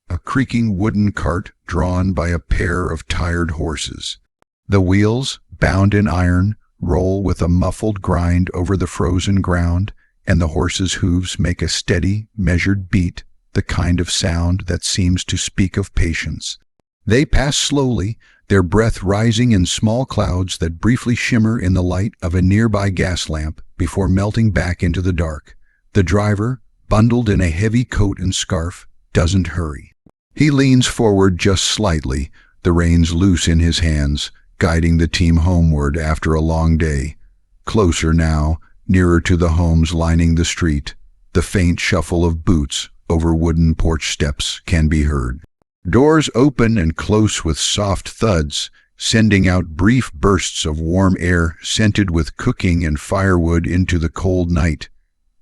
a creaking wooden cart drawn by a pair of tired horses. The wheels, bound in iron, roll with a muffled grind over the frozen ground, and the horses' hooves make a steady, measured beat, the kind of sound that seems to speak of patience. They pass slowly, their breath rising in small clouds that briefly shimmer in the light of a nearby gas lamp before melting back into the dark. The driver, bundled in a heavy coat and scarf, doesn't hurry. He leans forward just slightly, the reins loose in his hands, guiding the team homeward after a long day. Closer now, nearer to the homes lining the street, the faint shuffle of boots over wooden porch steps can be heard. Doors open and close with soft thuds, sending out brief bursts of warm air scented with cooking and firewood into the cold night.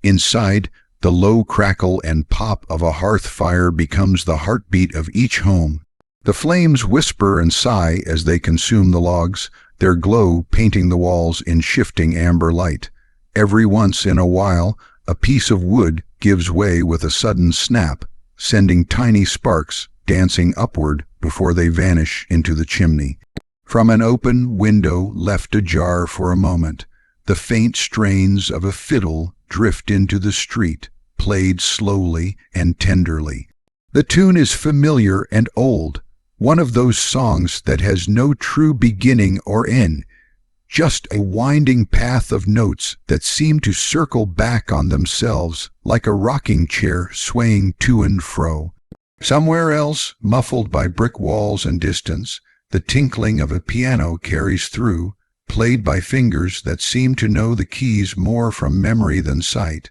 Inside, the low crackle and pop of a hearth fire becomes the heartbeat of each home. The flames whisper and sigh as they consume the logs, their glow painting the walls in shifting amber light. Every once in a while, a piece of wood gives way with a sudden snap, sending tiny sparks dancing upward before they vanish into the chimney. From an open window left ajar for a moment, the faint strains of a fiddle drift into the street, played slowly and tenderly. The tune is familiar and old, one of those songs that has no true beginning or end, just a winding path of notes that seem to circle back on themselves like a rocking chair swaying to and fro. Somewhere else, muffled by brick walls and distance, the tinkling of a piano carries through, played by fingers that seem to know the keys more from memory than sight.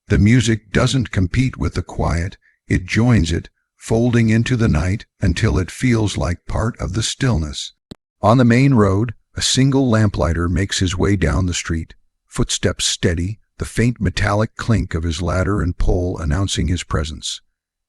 The music doesn't compete with the quiet, it joins it, folding into the night until it feels like part of the stillness. On the main road, a single lamplighter makes his way down the street, footsteps steady, the faint metallic clink of his ladder and pole announcing his presence.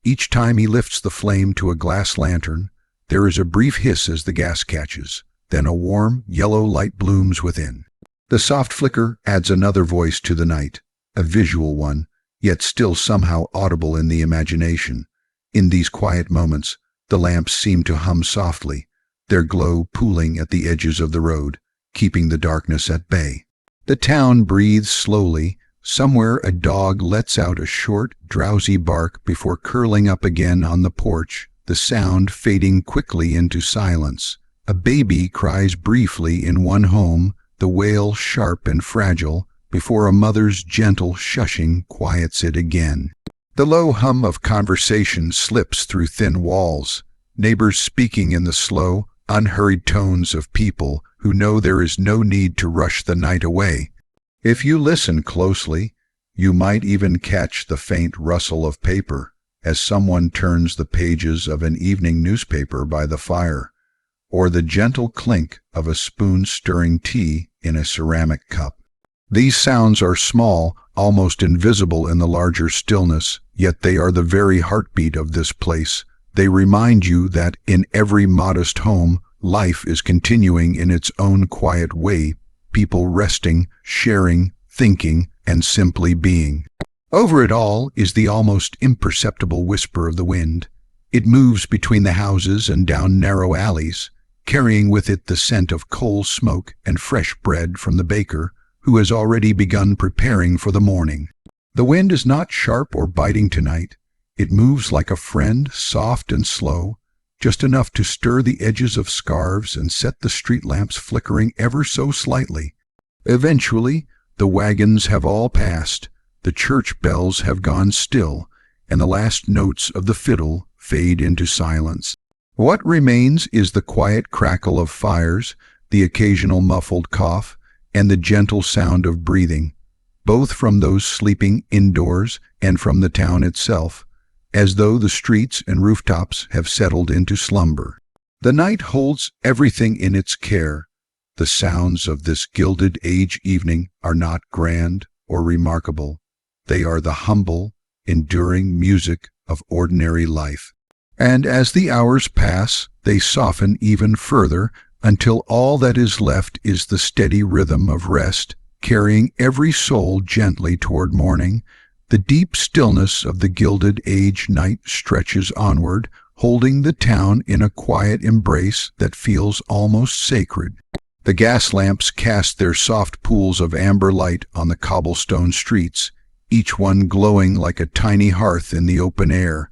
Each time he lifts the flame to a glass lantern, there is a brief hiss as the gas catches, then a warm, yellow light blooms within. The soft flicker adds another voice to the night, a visual one, yet still somehow audible in the imagination. In these quiet moments, the lamps seem to hum softly, their glow pooling at the edges of the road, keeping the darkness at bay. The town breathes slowly. Somewhere a dog lets out a short, drowsy bark before curling up again on the porch, the sound fading quickly into silence. A baby cries briefly in one home, the wail sharp and fragile, before a mother's gentle shushing quiets it again. The low hum of conversation slips through thin walls, neighbors speaking in the slow, unhurried tones of people who know there is no need to rush the night away. If you listen closely, you might even catch the faint rustle of paper as someone turns the pages of an evening newspaper by the fire, or the gentle clink of a spoon stirring tea in a ceramic cup. These sounds are small, almost invisible in the larger stillness, yet they are the very heartbeat of this place. They remind you that in every modest home, life is continuing in its own quiet way, people resting, sharing, thinking, and simply being. Over it all is the almost imperceptible whisper of the wind. It moves between the houses and down narrow alleys, carrying with it the scent of coal smoke and fresh bread from the baker, who has already begun preparing for the morning. The wind is not sharp or biting tonight. It moves like a friend, soft and slow, just enough to stir the edges of scarves and set the street lamps flickering ever so slightly. Eventually, the wagons have all passed, The church bells have gone still, and the last notes of the fiddle fade into silence. What remains is the quiet crackle of fires, the occasional muffled cough, and the gentle sound of breathing, both from those sleeping indoors and from the town itself, as though the streets and rooftops have settled into slumber. The night holds everything in its care. The sounds of this Gilded Age evening are not grand or remarkable. They are the humble, enduring music of ordinary life. And as the hours pass, they soften even further until all that is left is the steady rhythm of rest, carrying every soul gently toward morning. The deep stillness of the Gilded Age night stretches onward, holding the town in a quiet embrace that feels almost sacred. The gas lamps cast their soft pools of amber light on the cobblestone streets, each one glowing like a tiny hearth in the open air.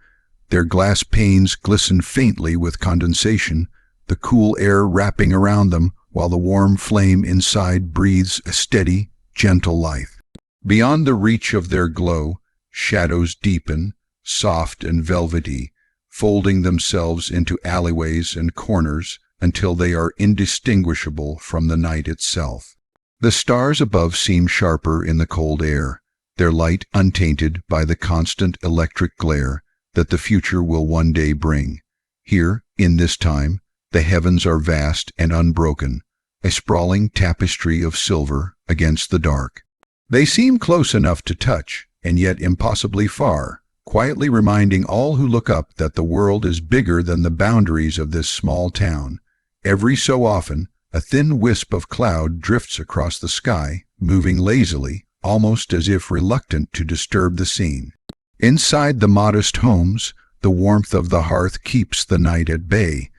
Their glass panes glisten faintly with condensation, the cool air wrapping around them while the warm flame inside breathes a steady, gentle life. Beyond the reach of their glow, shadows deepen, soft and velvety, folding themselves into alleyways and corners until they are indistinguishable from the night itself. The stars above seem sharper in the cold air, their light untainted by the constant electric glare that the future will one day bring. Here, in this time, the heavens are vast and unbroken, a sprawling tapestry of silver against the dark. They seem close enough to touch, and yet impossibly far, quietly reminding all who look up that the world is bigger than the boundaries of this small town. Every so often, a thin wisp of cloud drifts across the sky, moving lazily, almost as if reluctant to disturb the scene. Inside the modest homes, the warmth of the hearth keeps the night at bay.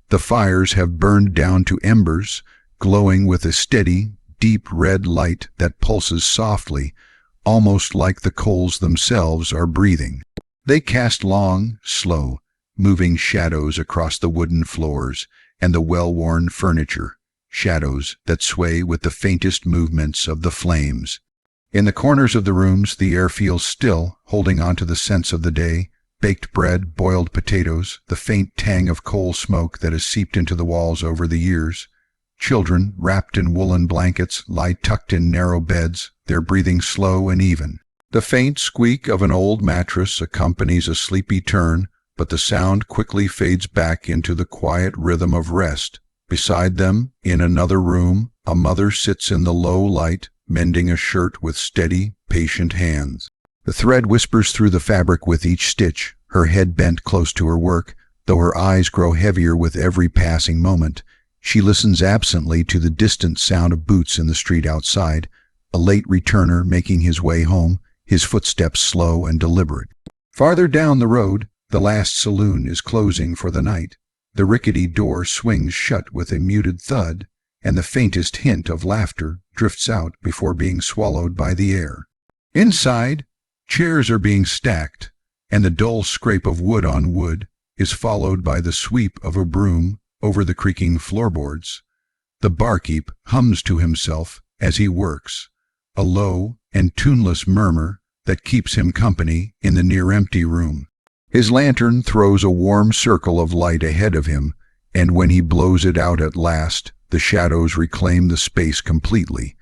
The fires have burned down to embers, glowing with a steady, deep red light that pulses softly, almost like the coals themselves are breathing. They cast long, slow, moving shadows across the wooden floors and the well-worn furniture, shadows that sway with the faintest movements of the flames. In the corners of the rooms, the air feels still, holding on to the scents of the day: baked bread, boiled potatoes, the faint tang of coal smoke that has seeped into the walls over the years. Children, wrapped in woolen blankets, lie tucked in narrow beds, their breathing slow and even. The faint squeak of an old mattress accompanies a sleepy turn, but the sound quickly fades back into the quiet rhythm of rest. Beside them, in another room, a mother sits in the low light, mending a shirt with steady, patient hands. The thread whispers through the fabric with each stitch, her head bent close to her work, though her eyes grow heavier with every passing moment. She listens absently to the distant sound of boots in the street outside, a late returner making his way home, his footsteps slow and deliberate. Farther down the road, the last saloon is closing for the night. The rickety door swings shut with a muted thud, and the faintest hint of laughter drifts out before being swallowed by the air. Inside, chairs are being stacked, and the dull scrape of wood on wood is followed by the sweep of a broom over the creaking floorboards. The barkeep hums to himself as he works, a low and tuneless murmur that keeps him company in the near-empty room. His lantern throws a warm circle of light ahead of him, and when he blows it out at last, the shadows reclaim the space completely.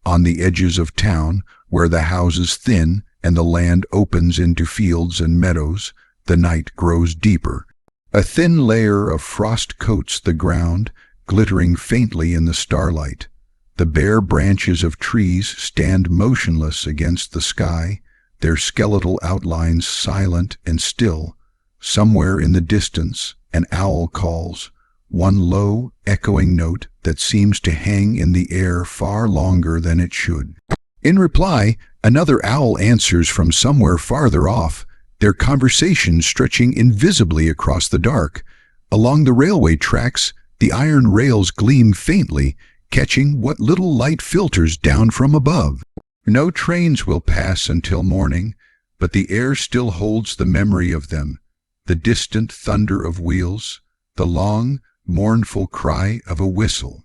On the edges of town, where the houses thin and the land opens into fields and meadows, the night grows deeper. A thin layer of frost coats the ground, glittering faintly in the starlight. The bare branches of trees stand motionless against the sky, their skeletal outlines silent and still. Somewhere in the distance, an owl calls, one low, echoing note that seems to hang in the air far longer than it should. In reply, another owl answers from somewhere farther off, their conversation stretching invisibly across the dark. Along the railway tracks, the iron rails gleam faintly, catching what little light filters down from above. No trains will pass until morning, but the air still holds the memory of them, the distant thunder of wheels, the long, mournful cry of a whistle.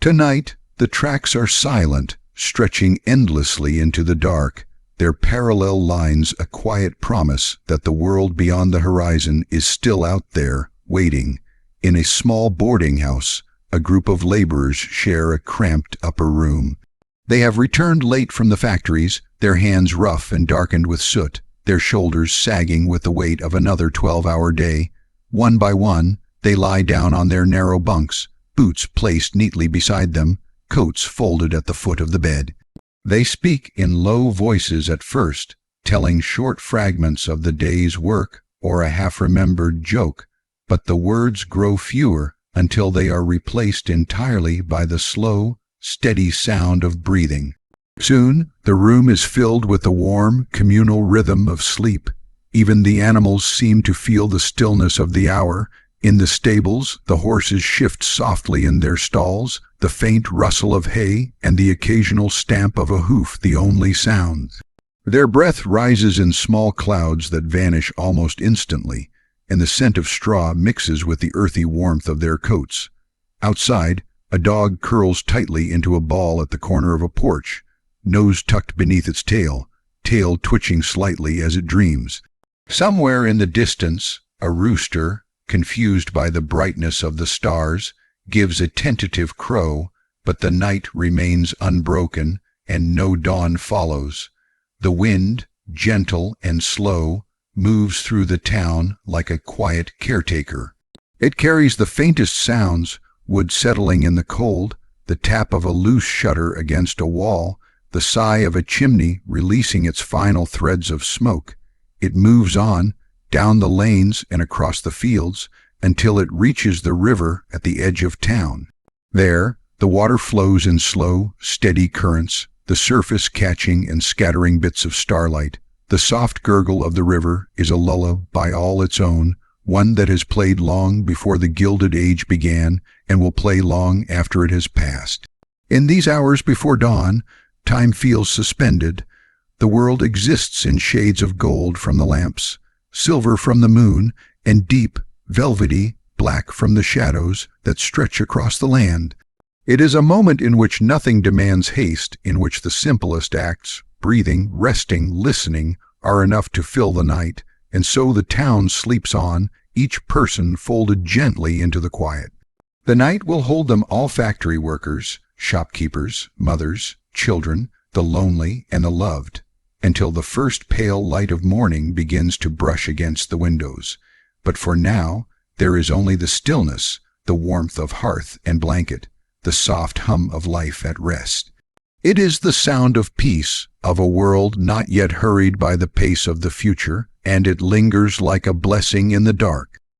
Tonight, the tracks are silent, stretching endlessly into the dark, their parallel lines a quiet promise that the world beyond the horizon is still out there, waiting. In a small boarding house, a group of laborers share a cramped upper room. They have returned late from the factories, their hands rough and darkened with soot, their shoulders sagging with the weight of another 12-hour day. One by one, they lie down on their narrow bunks, boots placed neatly beside them, coats folded at the foot of the bed. They speak in low voices at first, telling short fragments of the day's work or a half-remembered joke, but the words grow fewer until they are replaced entirely by the slow, steady sound of breathing. Soon, the room is filled with the warm, communal rhythm of sleep. Even the animals seem to feel the stillness of the hour. In the stables, the horses shift softly in their stalls, the faint rustle of hay and the occasional stamp of a hoof the only sounds. Their breath rises in small clouds that vanish almost instantly, and the scent of straw mixes with the earthy warmth of their coats. Outside, a dog curls tightly into a ball at the corner of a porch, nose tucked beneath its tail twitching slightly as it dreams. Somewhere in the distance, a rooster, confused by the brightness of the stars, gives a tentative crow, but the night remains unbroken, and no dawn follows. The wind, gentle and slow, moves through the town like a quiet caretaker. It carries the faintest sounds, wood settling in the cold, the tap of a loose shutter against a wall, the sigh of a chimney releasing its final threads of smoke. It moves on, down the lanes and across the fields, until it reaches the river at the edge of town. There, the water flows in slow, steady currents, the surface catching and scattering bits of starlight. The soft gurgle of the river is a lullaby all its own, one that has played long before the Gilded Age began and will play long after it has passed. In these hours before dawn, time feels suspended. The world exists in shades of gold from the lamps, silver from the moon, and deep, velvety black from the shadows that stretch across the land. It is a moment in which nothing demands haste, in which the simplest acts, breathing, resting, listening, are enough to fill the night, and so the town sleeps on, each person folded gently into the quiet. The night will hold them, all factory workers, shopkeepers, mothers, children, the lonely and the loved, until the first pale light of morning begins to brush against the windows. But for now, there is only the stillness, the warmth of hearth and blanket, the soft hum of life at rest. It is the sound of peace, of a world not yet hurried by the pace of the future, and it lingers like a blessing in the dark.